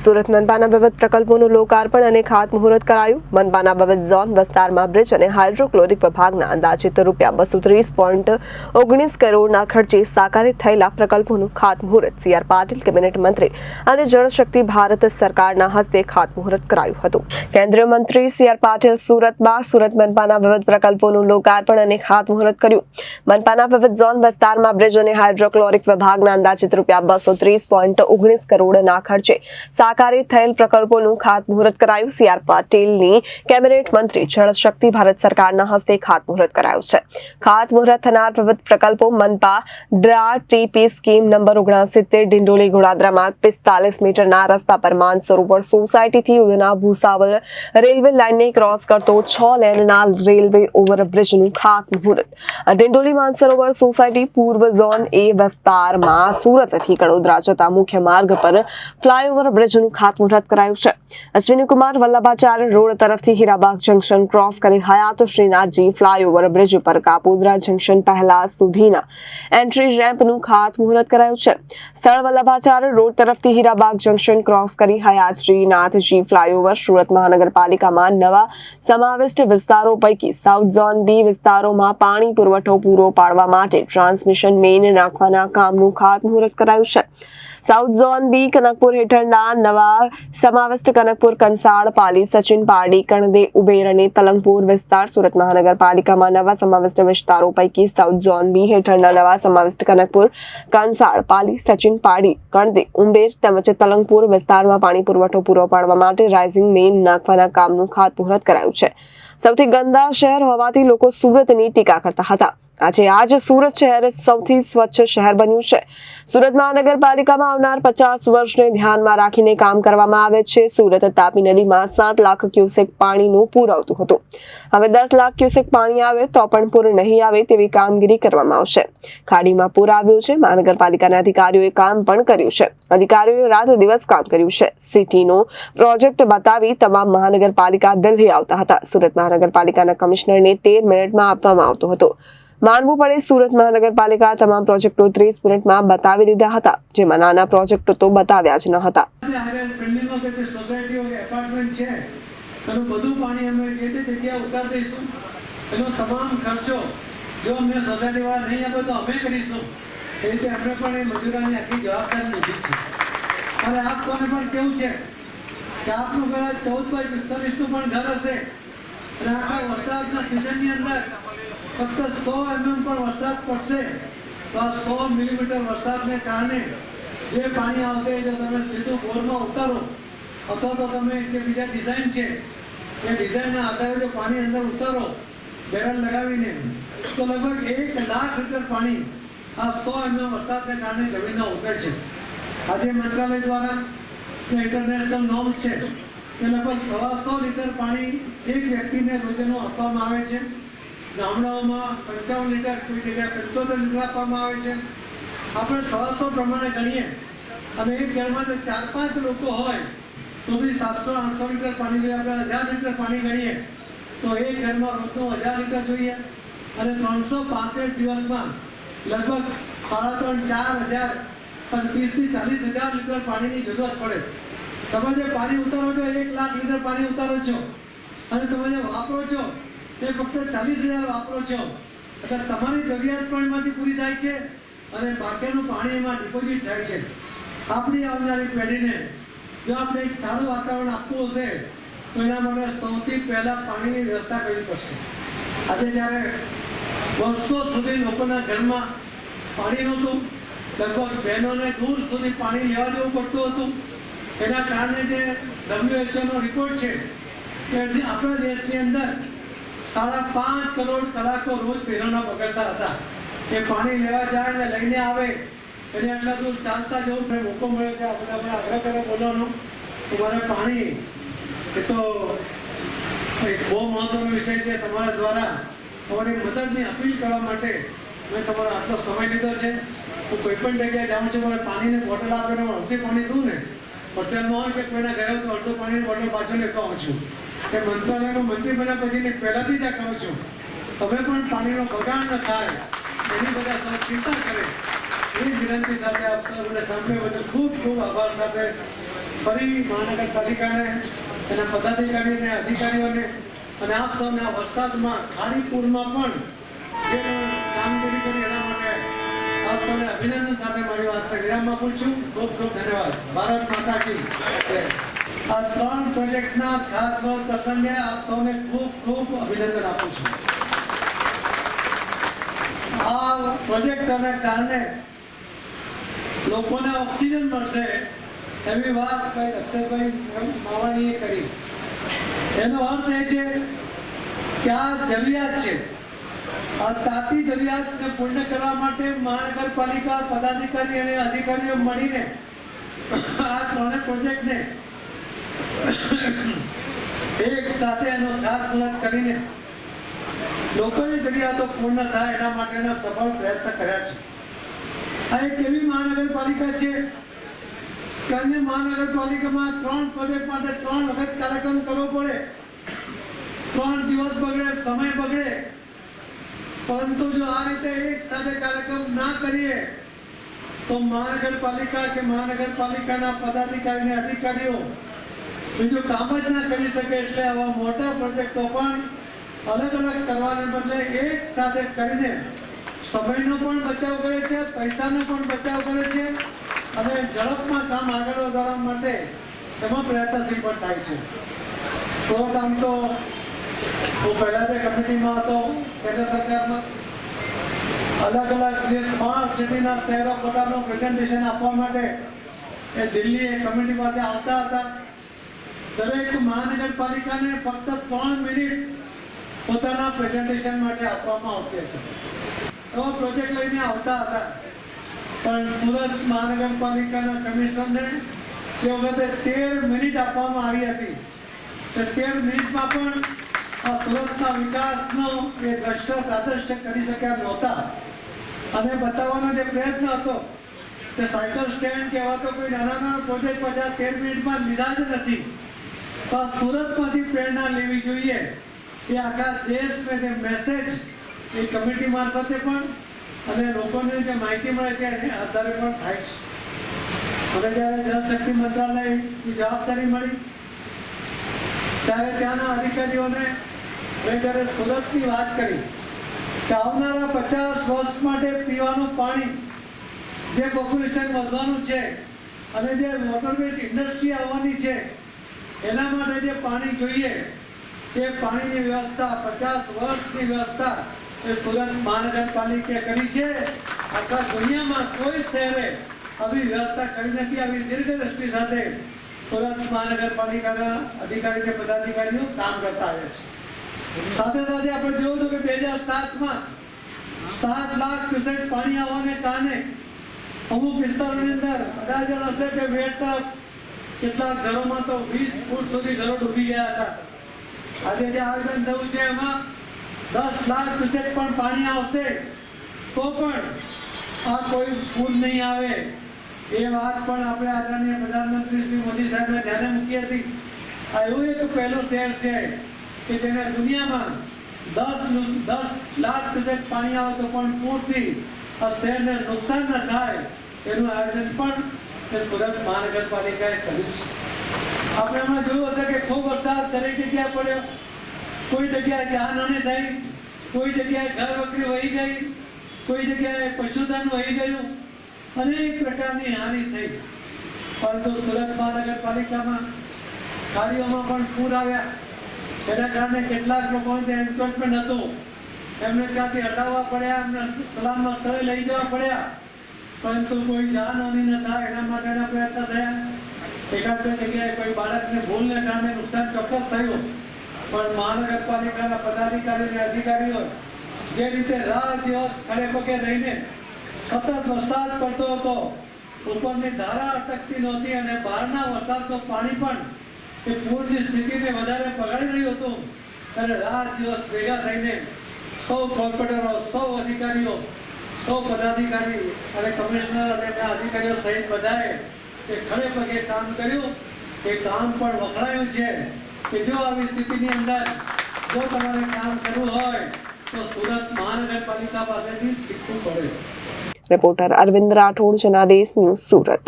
સુરત મનપાના વિવિધ પ્રકલ્પોનું લોકાર્પણ અને ખાતમુહૂર્ત કરાયું. મનપાના વિવિધ ઝોન વિસ્તારમાં બ્રિજ અને હાઇડ્રોક્લોરિક વિભાગના અંદાજિત ₹230.19 કરોડના ખર્ચે સાકારિત થયેલા પ્રકલ્પોનું ખાતમુહૂર્ત સીઆર પાટીલ કેબિનેટ મંત્રી અને જળશક્તિ ભારત સરકારના હસ્તે ખાતમુહૂર્ત કરાયું હતું. કેન્દ્રીય મંત્રી સીઆર પાટીલ સુરતમાં સુરત મનપાના વિવિધ પ્રકલ્પોનું લોકાર્પણ અને ખાતમુહૂર્ત કર્યું. મનપાના વિવિધ ઝોન વિસ્તારમાં બ્રિજ અને હાઇડ્રોક્લોરિક વિભાગના અંદાજિત ₹230.19 કરોડના ખર્ચે સાકારિત થયેલ પ્રકલ્પોનું ખાતમુહૂર્ત કરાયું. સીઆર પાટીલની કેબિનેટ મંત્રી જળશક્તિ ભારત સરકારના હસ્તે ખાતમુહૂર્ત કરાયું છે. ખાતમુહૂર્ત થનાર વિવિધ પ્રકલ્પો મનપા ડ્રા ટીપી સ્કીમ નંબર 69 ડિંડોલી ઘોડાદરામાં 45 મીટરના રસ્તા પર માનસરોવર સોસાયટીથી ઉધના ભૂસાવલ રેલવે લાઇનને ક્રોસ કરતો 6 લેનના રેલવે ઓવરબ્રિજનું ખાતમુહૂર્ત. ડિંડોલી માનસરોવર સોસાયટી પૂર્વ ઝોન એ વિસ્તારમાં સુરતથી કડોદરા જતા મુખ્ય માર્ગ પર ફ્લાયઓવર બ્રિજનું ખાતમુહૂર્ત કરાયું છે. અશ્વિનીકુમાર વલ્લભાચાર્ય રોડ તરફથી હીરાબાગ જંકશન ક્રોસ કરી હયાત શ્રીનાથજી ફ્લાયઓવર બ્રિજ પર કાપોદ્રા જંકશન પહેલા સુધીના એન્ટ્રી રેમ્પનું ખાતમુહૂર્ત કરાયું છે. સ્થળ વલ્લભાચાર્ય રોડ તરફથી હીરાબાગ જંકશન ક્રોસ કરી હયાત શ્રીનાથજી ફ્લાયઓવર. સુરત મહાનગરપાલિકામાં નવા સમાવિષ્ટ વિસ્તારો પૈકી સાઉથ ઝોન બી વિસ્તારોમાં પાણી પુરવઠો પૂરો પાડવા માટે ટ્રાન્સમિશન મેઇન નાખવાના કામનું ખાતમુહૂર્ત કરાયું છે. સાઉથ ઝોન બી કનકપુર હેઠળના નવા સમાવિષ્ટ કનકપુર, કંસાળ, પાલી, સચિન, પારડી, કણદે, ઉબેર અને તલંગપુર વિસ્તાર. સુરત મહાનગરપાલિકામાં નવા સમાવિષ્ટ વિસ્તારો પૈકી સાઉથ ઝોન બી હેઠળના નવા સમાવિષ્ટ કનકપુર, કંસાળ, પાલી, સચિન, પારડી, કણદે, ઉબેર તેમજ તલંગપુર વિસ્તારમાં પાણી પુરવઠો પૂરો પાડવા માટે રાઇઝિંગ મેઇન નાખવાના કામનું ખાતમુહૂર્ત કરાયું છે. સૌથી ગંદા શહેર હોવાથી લોકો સુરતની ટીકા કરતા હતા. આજ સુરત શહેર સૌથી સ્વચ્છ શહેર બન્યું છે. સુરત મહાનગરપાલિકામાં આવનાર 50 વર્ષને ધ્યાનમાં રાખીને કામ કરવામાં આવે છે. સુરત તાપી નદીમાં 7 લાખ ક્યુસેક પાણીનું પૂર આવતું હતું. હવે 10 લાખ ક્યુસેક પાણી આવે તો પણ પૂર નહીં આવે તેવી કામગીરી કરવામાં આવશે. ખાડીમાં પૂર આવ્યું છે. મહાનગરપાલિકાના અધિકારીઓએ કામ પણ કર્યું છે. અધિકારીઓએ રાત દિવસ કામ કર્યું છે. સિટીનો પ્રોજેક્ટ બતાવી તમામ મહાનગરપાલિકા દિલ્હી આવતા હતા. સુરત મહાનગરપાલિકાના કમિશનરને 13 મિનિટમાં આપવામાં આવતો હતો. માનવું પડે સુરત મહાનગરપાલિકા તમામ પ્રોજેક્ટો 30 મિનિટમાં બતાવી દીધા હતા, જેમાં નાના પ્રોજેક્ટો તો બતાવ્યા જ ન હતા. બધું પાણી અમે જે તે જગ્યાએ ઉતારી દઈશું. એનો તમામ ખર્ચો જો અમને સોસાયટી વાળા નહીં આપે તો અમે કરીશું. એ રીતે અમે પણ એ મજૂરાની આખી જવાબદારી લીધી છે. અને આપ કોને પણ કેવું છે કે આપનું કદાચ 14/45 પણ ઘર હશે અને આખા વરસાદના સિઝનની અંદર ફક્ત 100 mm પણ વરસાદ પડશે તો આ 100 મિલીમીટર વરસાદને કારણે જે પાણી આવશે જો તમે સીધું બોરમાં ઉતારો અથવા તો તમે જે બીજા ડિઝાઇન છે એ ડિઝાઇનના આધારે જો પાણી અંદર ઉતારો બેરલ લગાવીને તો લગભગ 1 લાખ લીટર પાણી આ 100 mm વરસાદને કારણે જમીનમાં ઉતરે છે. આજે મંત્રાલય દ્વારા ઇન્ટરનેશનલ નોર્મ્સ છે કે લગભગ 125 લીટર પાણી એક વ્યક્તિને રોજનું આપવામાં આવે છે. ગામડાઓમાં 55 લીટર, કોઈ જગ્યાએ 75 લીટર આપવામાં આવે છે. આપણે 100 પ્રમાણે ગણીએ અને એક ઘરમાં જો 4-5 લોકો હોય તો બી 700-800 લીટર પાણી જોઈએ. આપણે 1000 લીટર પાણી ગણીએ તો એક ઘરમાં રોજનું 1000 લીટર જોઈએ અને 365 દિવસમાં લગભગ 3.5-4 હજાર પણ 30-40 હજાર લીટર પાણીની જરૂરત પડે. તમે જે પાણી ઉતારો છો 1 લાખ લીટર પાણી ઉતારો છો અને તમે જે વાપરો છો તે ફક્ત 40,000 વાપરો છો એટલે તમારી જરૂરિયાત પણ એમાંથી પૂરી થાય છે અને બાકીનું પાણી એમાં ડિપોઝિટ થાય છે. આપણી આવનારી પેઢીને જો આપણે એક સારું વાતાવરણ આપવું હશે તો એના માટે સૌથી પહેલાં પાણીની વ્યવસ્થા કરવી પડશે. આજે જ્યારે વર્ષો સુધી લોકોના ઘરમાં પાણી નહોતું, લગભગ બહેનોને દૂર સુધી પાણી લેવા જવું પડતું હતું. એના કારણે જે WHO રિપોર્ટ છે કે આપણા દેશની અંદર 5.5 કરોડ કલાકો રોજ બહેનોના બગડતા હતા. એ પાણી લેવા જાય ને લઈને આવે એને આટલા દૂર ચાલતા જવું મોકો મળ્યો છે. આપણે આગ્રહ કરે બોલવાનો કે મારે પાણી એ તો એક બહુ મહત્વનો વિષય છે. તમારા દ્વારા તમારી મદદની અપીલ કરવા માટે મેં તમારો આટલો સમય લીધો છે. હું કોઈ પણ જગ્યાએ જાઉં છું મને પાણીની બોટલ આપે ને અડધી પાણી દઉં ને હોટલમાં હોય કે કોઈના ગયા તો અડધો પાણીની બોટલ પાછો લેતો આવું છું. કે મંત્રાલયનો મંત્રી બન્યા પછી પહેલાંથી જ આ કરું છું. તમે પણ પાણીનો બગાડ ન થાય એની બધા સૌ ચિંતા કરે એ વિનંતી સાથે આપ સૌને સાંભળ્યા બદલ ખૂબ ખૂબ આભાર સાથે ફરી મહાનગરપાલિકાને એના પદાધિકારીઓને અધિકારીઓને અને આપ સૌના વરસાદમાં ખાડીપુરમાં પણ જે કામગીરી કરી એના માટે આપ સૌને અભિનંદન સાથે મારી વાતને વિરામ આપું છું. ખૂબ ખૂબ ધન્યવાદ. ભારત માતા કી જય. આ 3 પ્રોજેક્ટના ખાતમુહૂર્ત પ્રસંગે આપ સૌને ખૂબ ખૂબ અભિનંદન આપું છું. આ પ્રોજેક્ટોને કારણે લોકોને ઓક્સિજન મળશે એવી વાત ભાઈ અક્ષરભાઈ માવાણીએ કરી. એનો અર્થ એ છે કે આ જરૂરિયાત છે. આ તાતી જરૂરિયાતને પૂર્ણ કરવા માટે મહાનગરપાલિકા પદાધિકારી અને અધિકારીઓ મળીને આ 3 પ્રોજેક્ટને એક સાથે એનો ખાતમુહૂર્ત કરીને લોકોની જરૂરિયાતો પૂર્ણ થાય એના માટેના સફળ પ્રયત્ન કર્યા છે. આ એક એવી મહાનગરપાલિકા છે કે અન્ય મહાનગરપાલિકામાં 3 પ્રોજેક્ટ માટે 3 વખત કાર્યક્રમ કરવો પડે, 3 દિવસ બગડે, સમય બગડે. પરંતુ જો આ રીતે એક સાથે કાર્યક્રમ ના કરીએ તો મહાનગરપાલિકા કે મહાનગરપાલિકાના પદાધિકારી અને અધિકારીઓ બીજું કામ જ ના કરી શકે. એટલે આવા મોટા પ્રોજેક્ટો પણ અલગ અલગ કરવાને બદલે એક સાથે કરીને સમયનો પણ બચાવ કરે છે, પૈસાનો પણ બચાવ કરે છે અને ઝડપમાં કામ આગળ વધારવા માટે એમાં પ્રયત્નશીલ પણ થાય છે. સુરત આમ તો હું પહેલા જે કમિટીમાં હતો કેન્દ્ર સરકારમાં અલગ અલગ જે સ્માર્ટ સિટીના શહેરો પોતાનું પ્રેઝન્ટેશન આપવા માટે એ દિલ્હી એ કમિટી પાસે આવતા હતા. દરેક મહાનગરપાલિકાને ફક્ત 3 મિનિટ પોતાના પ્રેઝન્ટેશન માટે આપવામાં આવતી હતી. એવો પ્રોજેક્ટ લઈને આવતા હતા. પણ સુરત મહાનગરપાલિકાના કમિશનરને તે વખતે 13 મિનિટ આપવામાં આવી હતી. તે 13 મિનિટમાં પણ આ સુરતના વિકાસનો એ દ્રશ્ય આદર્શ કરી શક્યા નહોતા. અને બતાવવાનો જે પ્રયત્ન હતો તે સાયકલ સ્ટેન્ડ કહેવાતો કોઈ નાના પ્રોજેક્ટ પાછા 13 મિનિટમાં લીધા જ નથી. તો આ સુરતમાંથી પ્રેરણા લેવી જોઈએ. એ આખા દેશને જે મેસેજ એ કમિટી મારફતે પણ અને લોકોને જે માહિતી મળે છે એને આધારે પણ થાય છે. હવે જ્યારે જળશક્તિ મંત્રાલયની જવાબદારી મળી ત્યારે ત્યાંના અધિકારીઓને મેં જ્યારે સુરતની વાત કરી કે આવનારા 50 વર્ષ માટે પીવાનું પાણી જે પોપ્યુલેશન વધવાનું છે અને જે વોટરવેઝ ઇન્ડસ્ટ્રી આવવાની છે એના માટે જે પાણી જોઈએ એ પાણીની વ્યવસ્થા 50 વર્ષની વ્યવસ્થા એ સુરત મહાનગરપાલિકાએ કરી છે. આખા દુનિયામાં કોઈ શહેરે આવી વ્યવસ્થા કરી નથી. આવી દીર્ઘદ્રષ્ટિ સાથે સુરત મહાનગરપાલિકાના અધિકારી કે પદાધિકારીઓ કામ કરતા આવે છે. સાથે સાથે આપણે જોયું હતું કે 2007માં 7 લાખ ક્યુસેક પાણી આવવાને કારણે અમુક વિસ્તારોની અંદર અંદાજન હશે કે વેટ તરફ કેટલાક ઘરોમાં તો 20 ફૂટ સુધી ઘરો ડૂબી ગયા હતા. આજે જે આયોજન થયું છે એમાં 10 લાખ ક્યુસેક પણ પાણી આવશે તો પણ આ કોઈ પૂર નહીં આવે એ વાત પણ આપણે આદરણીય પ્રધાનમંત્રી શ્રી મોદી સાહેબને ધ્યાને મૂકી હતી. આ એવું એક પહેલું શહેર છે કે જેને દુનિયામાં 10 લાખ ક્યુસેક પાણી આવે તો પણ પૂરથી આ શહેરને નુકસાન ન થાય એનું આયોજન પણ એ સુરત મહાનગરપાલિકાએ કર્યું છે. આપણે હમણાં જોયું હશે કે ખૂબ વરસાદ દરેક જગ્યાએ પડ્યો. કોઈ જગ્યાએ જાનહાનિ થઈ, કોઈ જગ્યાએ ઘર વકરી વહી ગઈ, કોઈ જગ્યાએ પશુધન વહી ગયું, અનેક પ્રકારની હાનિ થઈ. પરંતુ સુરત મહાનગરપાલિકામાં ખાડીઓમાં પણ પૂર આવ્યા. એના કારણે કેટલાક લોકોને ત્યાં એન્ક્રોચમેન્ટ હતું એમને ત્યાંથી હટાવવા પડ્યા, એમને સલામત સ્થળે લઈ જવા પડ્યા. પરંતુ કોઈ જાનહાનિ ન થાય એના માટેના પ્રયત્ન થયા. એકાદ બે જગ્યાએ કોઈ બાળકને ભૂલને કારણે નુકસાન ચોક્કસ થયું. પણ મહાનગરપાલિકાના પદાધિકારીઓ અને અધિકારીઓ જે રીતે રાત દિવસ ખડે પગે રહીને સતત વરસાદ પડતો હતો, ઉપરની ધારા અટકતી નહોતી અને બહારના વરસાદનું પાણી પણ એ પૂરની સ્થિતિને વધારે બગાડી રહ્યું હતું, ત્યારે રાત દિવસ ભેગા થઈને સૌ કોર્પોરેટરો, સૌ અધિકારીઓ, સૌ પદાધિકારી અને કમિશનર અને અધિકારીઓ સહિત બધાએ એ ખડે પગે કામ કર્યું. એ કામ પણ વખણાયું છે કે જો આવી સ્થિતિની અંદર જો તમારે કામ કરવું હોય તો સુરત મહાનગરપાલિકા પાસેથી શીખવું પડે. Reporter Arvind Rathod, Janadesh news, Surat.